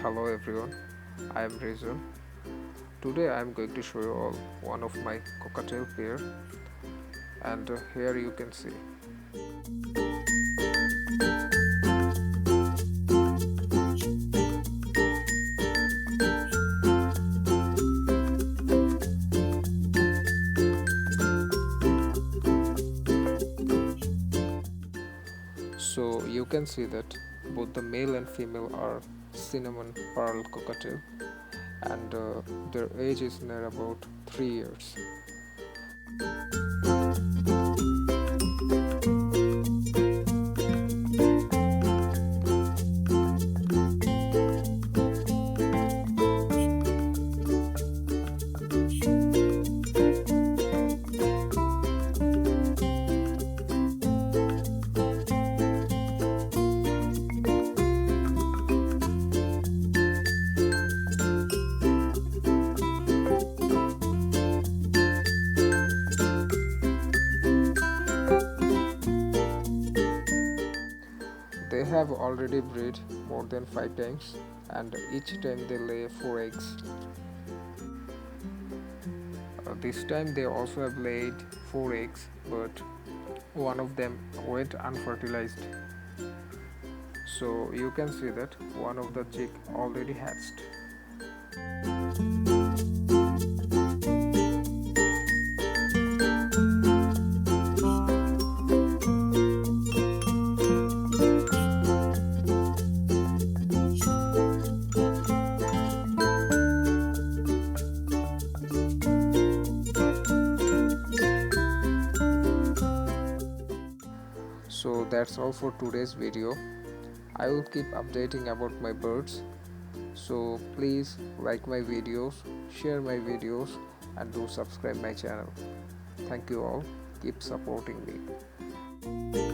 Hello everyone, I am Rejon. Today I am going to show you all one of my cockatiel pair, and here you can see. So you can see that both the male and female are cinnamon pearl cockatiel, and their age is near about 3 years. They have already bred more than 5 times, and each time they lay 4 eggs. This time they also have laid 4 eggs, but one of them went unfertilized. So you can see that one of the chick already hatched. So that's all for today's video. I will keep updating about my birds. So please like my videos, share my videos, and do subscribe my channel. Thank you all. Keep supporting me.